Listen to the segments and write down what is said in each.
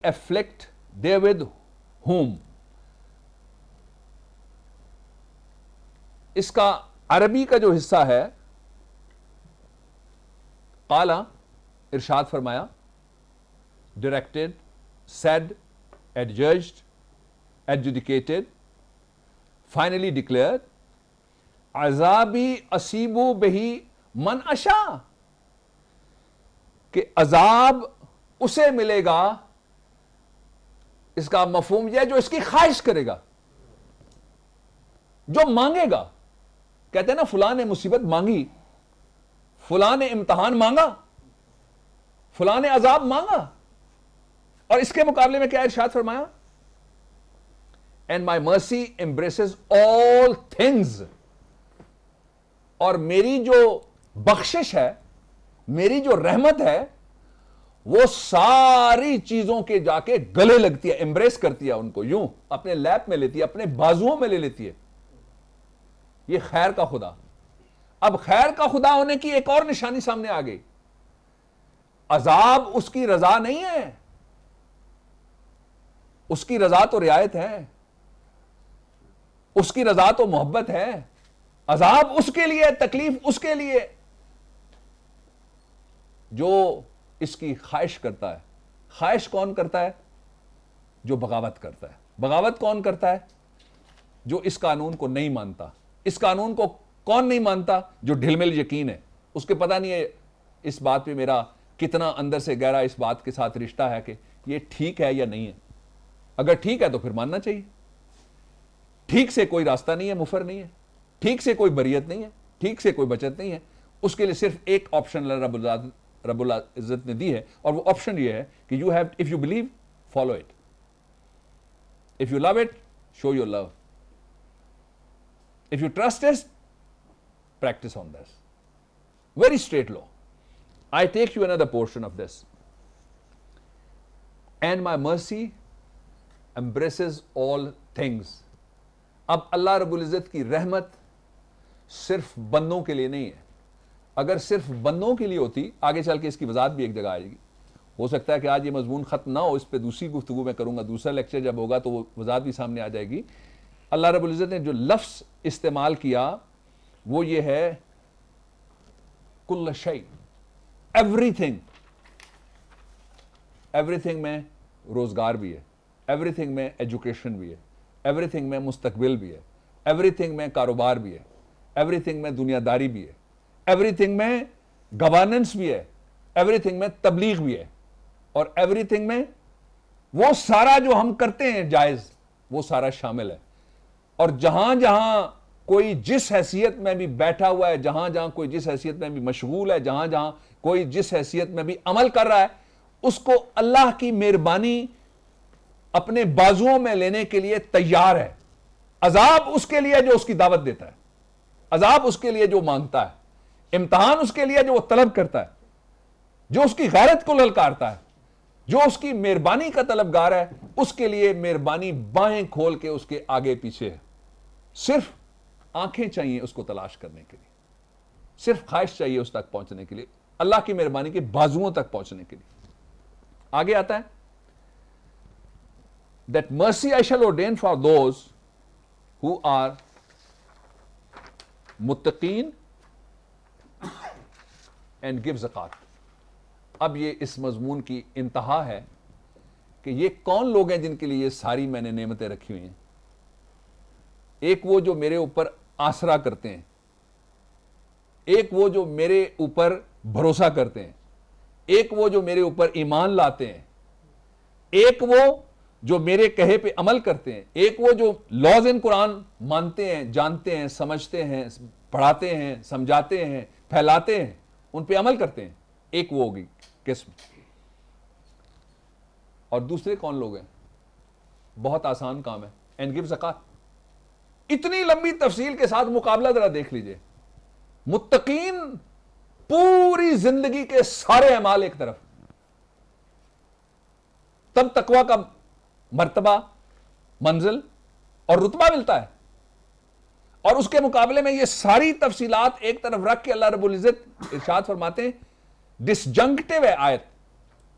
afflict therewith whom. اس کا عربی کا جو حصہ ہے قال ارشاد فرمایا, directed, said, adjudged, adjudicated, finally declared, عذابی اصیبو بہی من اشاء, کہ عذاب اسے ملے گا, اس کا مفہوم یہ ہے جو اس کی خواہش کرے گا, جو مانگے گا. کہتے ہیں نا فلاں نے مصیبت مانگی, فلاں نے امتحان مانگا, فلاں نے عذاب مانگا. اور اس کے مقابلے میں کیا ارشاد فرمایا, and my mercy embraces all things, اور میری جو بخشش ہے, میری جو رحمت ہے, وہ ساری چیزوں کے جا کے گلے لگتی ہے, امبریس کرتی ہے ان کو, یوں اپنے لیپ میں لیتی ہے, اپنے بازوؤں میں لے لیتی ہے. یہ خیر کا خدا. اب خیر کا خدا ہونے کی ایک اور نشانی سامنے آ گئی. عذاب اس کی رضا نہیں ہے, اس کی رضا تو رعایت ہے, اس کی رضا تو محبت ہے. عذاب اس کے لیے, تکلیف اس کے لیے جو اس کی خواہش کرتا ہے. خواہش کون کرتا ہے؟ جو بغاوت کرتا ہے. بغاوت کون کرتا ہے؟ جو اس قانون کو نہیں مانتا. اس قانون کو کون نہیں مانتا؟ جو ڈھل مل یقین ہے, اس کے پتہ نہیں ہے اس بات پہ میرا کتنا اندر سے گہرا اس بات کے ساتھ رشتہ ہے کہ یہ ٹھیک ہے یا نہیں ہے. اگر ٹھیک ہے تو پھر ماننا چاہیے. ٹھیک سے کوئی راستہ نہیں ہے, مفر نہیں ہے. ٹھیک سے کوئی بریت نہیں ہے, ٹھیک سے کوئی بچت نہیں ہے. اس کے لیے صرف ایک آپشن رب العزت نے دی ہے, اور وہ آپشن یہ ہے کہ you have, if you believe follow it, if you love it show your love, if you trust it practice on this. Very straight law. I take you another portion of this. And my mercy embraces all things. اب اللہ رب العزت کی رحمت صرف بندوں کے لیے نہیں ہے. اگر صرف بندوں کے لیے ہوتی, آگے چل کے اس کی وضاحت بھی ایک جگہ آئے گی. ہو سکتا ہے کہ آج یہ مضمون ختم نہ ہو, اس پہ دوسری گفتگو میں کروں گا, دوسرا لیکچر جب ہوگا تو وہ وضاحت بھی سامنے آ جائے گی. اللہ رب العزت نے جو لفظ استعمال کیا وہ یہ ہے کل شیء, ایوری تھنگ. ایوری تھنگ میں روزگار بھی ہے, ایوری تھنگ میں ایجوکیشن بھی ہے, ایوری تھنگ میں مستقبل بھی ہے, ایوری تھنگ میں کاروبار بھی ہے, ایوری تھنگ میں دنیا داری بھی ہے, ایوری تھنگ میں گورننس بھی ہے, ایوری تھنگ میں تبلیغ بھی ہے, اور ایوری تھنگ میں وہ سارا جو ہم کرتے ہیں جائز, وہ سارا شامل ہے. اور جہاں جہاں کوئی جس حیثیت میں بھی بیٹھا ہوا ہے, جہاں جہاں کوئی جس حیثیت میں بھی مشغول ہے, جہاں جہاں کوئی جس حیثیت میں بھی عمل کر رہا ہے, اس کو اللہ کی مہربانی اپنے بازوؤں میں لینے کے لیے تیار ہے. عذاب اس کے لیے جو اس کی دعوت دیتا ہے, عذاب اس کے لیے جو مانگتا ہے, امتحان اس کے لیے جو وہ طلب کرتا ہے, جو اس کی غیرت کو للکارتا ہے, جو اس کی مہربانی کا طلبگار ہے, اس کے لیے مہربانی باہیں کھول کے اس کے آگے پیچھے ہے. صرف آنکھیں چاہیے اس کو تلاش کرنے کے لیے, صرف خواہش چاہیے اس تک پہنچنے کے لیے, اللہ کی مہربانی کے بازوؤں تک پہنچنے کے لیے. آگے آتا ہے that mercy I shall ordain for those who are muttaqin and give zakat. اب یہ اس مضمون کی انتہا ہے کہ یہ کون لوگ ہیں جن کے لیے یہ ساری میں نے نعمتیں رکھی ہوئی ہیں. ایک وہ جو میرے اوپر آسرا کرتے ہیں, ایک وہ جو میرے اوپر بھروسہ کرتے ہیں, ایک وہ جو میرے اوپر ایمان لاتے ہیں, ایک وہ جو میرے کہے پہ عمل کرتے ہیں, ایک وہ جو لاز ان قرآن مانتے ہیں, جانتے ہیں, سمجھتے ہیں, پڑھاتے ہیں, سمجھاتے ہیں, پھیلاتے ہیں, ان پہ عمل کرتے ہیں. ایک وہ ہوگی قسم. اور دوسرے کون لوگ ہیں؟ بہت آسان کام ہے, اینڈ گیو زکات. اتنی لمبی تفصیل کے ساتھ مقابلہ ذرا دیکھ لیجئے. متقین پوری زندگی کے سارے اعمال ایک طرف, تب تقوی کا مرتبہ, منزل اور رتبہ ملتا ہے. اور اس کے مقابلے میں یہ ساری تفصیلات ایک طرف رکھ کے اللہ رب العزت ارشاد فرماتے ہیں ڈسجنکٹیو ہے آیت,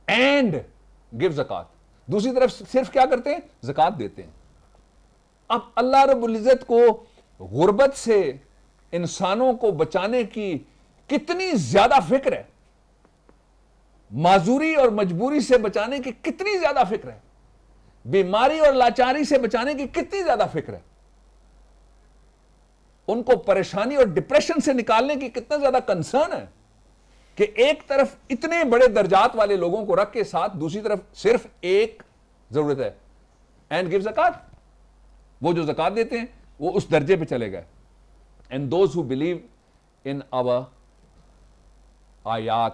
اینڈ گیو زکات. دوسری طرف صرف کیا کرتے ہیں؟ زکوٰۃ دیتے ہیں۔ اب اللہ رب العزت کو غربت سے انسانوں کو بچانے کی کتنی زیادہ فکر ہے، معذوری اور مجبوری سے بچانے کی کتنی زیادہ فکر ہے، بیماری اور لاچاری سے بچانے کی کتنی زیادہ فکر ہے، ان کو پریشانی اور ڈپریشن سے نکالنے کی کتنا زیادہ کنسرن ہے کہ ایک طرف اتنے بڑے درجات والے لوگوں کو رکھ کے ساتھ دوسری طرف صرف ایک ضرورت ہے، اینڈ گیو زکات۔ وہ جو زکات دیتے ہیں وہ اس درجے پہ چلے گئے۔ And those who believe in our آیات،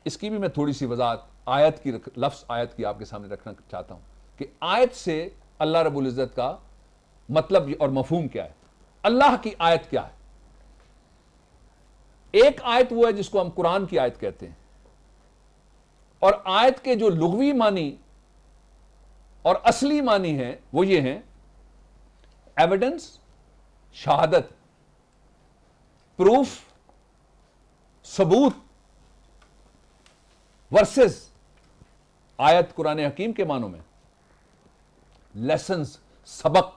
اس کی بھی میں تھوڑی سی وضاحت آیت کی لفظ آیت کی آپ کے سامنے رکھنا چاہتا ہوں کہ آیت سے اللہ رب العزت کا مطلب اور مفہوم کیا ہے، اللہ کی آیت کیا ہے۔ ایک آیت وہ ہے جس کو ہم قرآن کی آیت کہتے ہیں، اور آیت کے جو لغوی معنی اور اصلی معنی ہیں وہ یہ ہیں: ایویڈنس، شہادت، پروف، ثبوت، ورسز آیت قرآن حکیم کے معنوں میں لیسنز، سبق،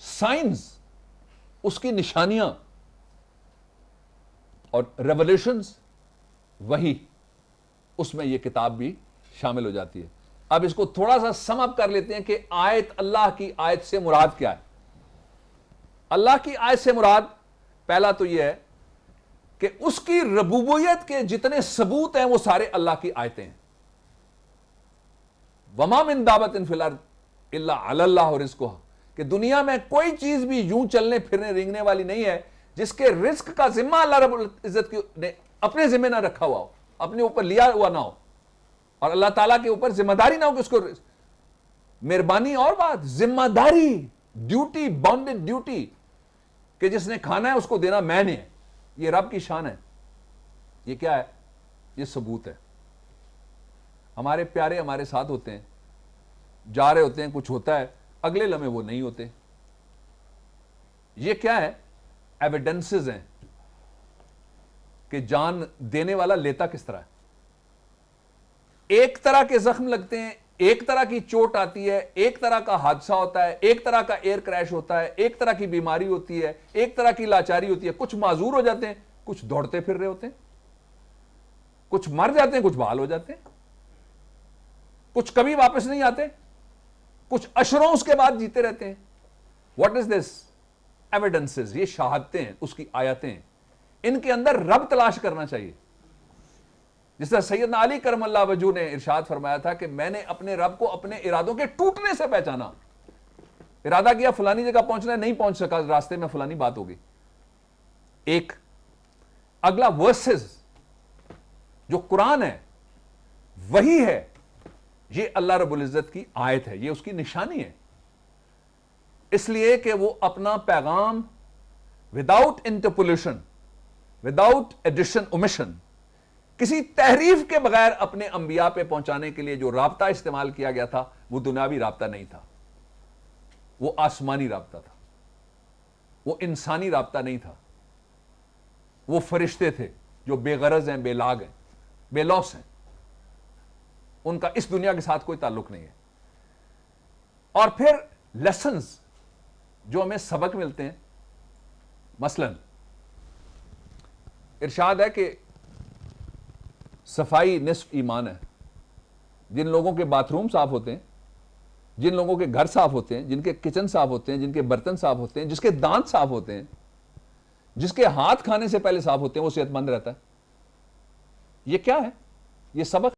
سائنز، اس کی نشانیاں، اور ریولیوشنز، وہی، اس میں یہ کتاب بھی شامل ہو جاتی ہے۔ اب اس کو تھوڑا سا سم اپ کر لیتے ہیں کہ آیت، اللہ کی آیت سے مراد کیا ہے۔ اللہ کی آیت سے مراد پہلا تو یہ ہے کہ اس کی ربوبیت کے جتنے ثبوت ہیں وہ سارے اللہ کی آیتیں ہیں۔ وما من دابۃ فی الارض الا علی اللہ رزقھا، کہ دنیا میں کوئی چیز بھی یوں چلنے پھرنے رینگنے والی نہیں ہے جس کے رزق کا ذمہ اللہ رب العزت نے اپنے ذمہ نہ رکھا ہوا ہو، اپنے اوپر لیا ہوا نہ ہو، اور اللہ تعالیٰ کے اوپر ذمہ داری نہ ہو کہ اس کو مہربانی اور بات، ذمہ داری، ڈیوٹی، باؤنڈڈ ڈیوٹی، کہ جس نے کھانا ہے اس کو دینا میں نے ہے۔ یہ رب کی شان ہے۔ یہ کیا ہے؟ یہ ثبوت ہے۔ ہمارے پیارے ہمارے ساتھ ہوتے ہیں، جا رہے ہوتے ہیں، کچھ ہوتا ہے، اگلے لمحے وہ نہیں ہوتے۔ یہ کیا ہے؟ ایویڈنسز ہیں کہ جان دینے والا لیتا کس طرح ہے۔ ایک طرح کے زخم لگتے ہیں، ایک طرح کی چوٹ آتی ہے، ایک طرح کا حادثہ ہوتا ہے، ایک طرح کا ایئر کریش ہوتا ہے، ایک طرح کی بیماری ہوتی ہے، ایک طرح کی لاچاری ہوتی ہے، کچھ معذور ہو جاتے ہیں، کچھ دوڑتے پھر رہے ہوتے ہیں، کچھ مر جاتے ہیں، کچھ بحال ہو جاتے ہیں، کچھ کبھی واپس نہیں آتے، کچھ اشروں اس کے بعد جیتے رہتے ہیں۔ What is this? ایویڈنسز، یہ شہادتیں ہیں، اس کی آیتیں ہیں۔ ان کے اندر رب تلاش کرنا چاہیے۔ جس طرح سیدنا علی کرم اللہ وجہ نے ارشاد فرمایا تھا کہ میں نے اپنے رب کو اپنے ارادوں کے ٹوٹنے سے پہچانا۔ ارادہ کیا فلانی جگہ پہنچنا ہے، نہیں پہنچ سکا، راستے میں فلانی بات ہوگی۔ ایک اگلا ورسز جو قرآن ہے وہی ہے، یہ اللہ رب العزت کی آیت ہے، یہ اس کی نشانی ہے، اس لیے کہ وہ اپنا پیغام without interpolation, without addition omission, کسی تحریف کے بغیر اپنے انبیاء پہ پہنچانے کے لیے جو رابطہ استعمال کیا گیا تھا وہ دنیاوی رابطہ نہیں تھا، وہ آسمانی رابطہ تھا، وہ انسانی رابطہ نہیں تھا۔ وہ فرشتے تھے جو بے غرض ہیں، بے لاگ ہیں، بے لوس ہیں، ان کا اس دنیا کے ساتھ کوئی تعلق نہیں ہے۔ اور پھر لیسنز جو ہمیں سبق ملتے ہیں، مثلا ارشاد ہے کہ صفائی نصف ایمان ہے۔ جن لوگوں کے باتھ روم صاف ہوتے ہیں، جن لوگوں کے گھر صاف ہوتے ہیں، جن کے کچن صاف ہوتے ہیں، جن کے برتن صاف ہوتے ہیں، جس کے دانت صاف ہوتے ہیں، جس کے ہاتھ کھانے سے پہلے صاف ہوتے ہیں، وہ صحت مند رہتا ہے۔ یہ کیا ہے؟ یہ سبق